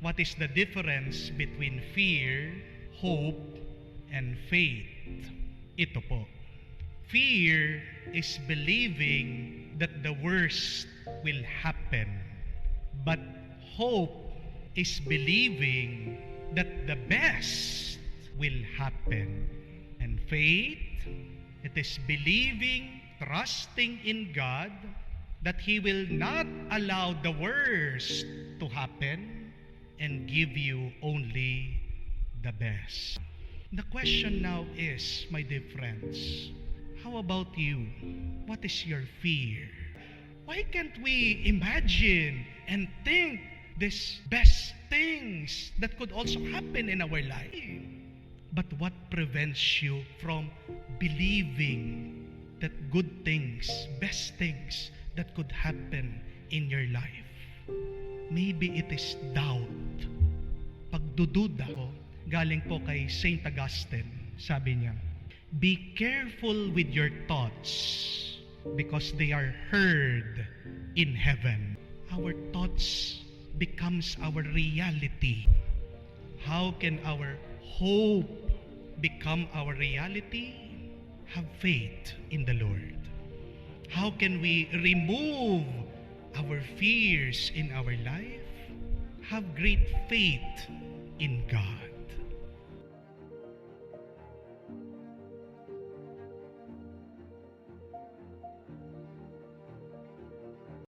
What is the difference between fear, hope, and faith? Ito po. Fear is believing that the worst will happen. But hope is believing that the best will happen. And faith, it is believing, trusting in God that He will not allow the worst to happen and give you only the best. The question now is, my dear friends, how about you? What is your fear? Why can't we imagine and think these best things that could also happen in our life? But what prevents you from believing that good things, best things that could happen in your life? Maybe it is doubt. Pagdududa ko, galing po kay Saint Augustine. Sabi niya, be careful with your thoughts because they are heard in heaven. Our thoughts becomes our reality. How can our hope become our reality? Have faith in the Lord. How can we remove our fears in our life? Have great faith in God.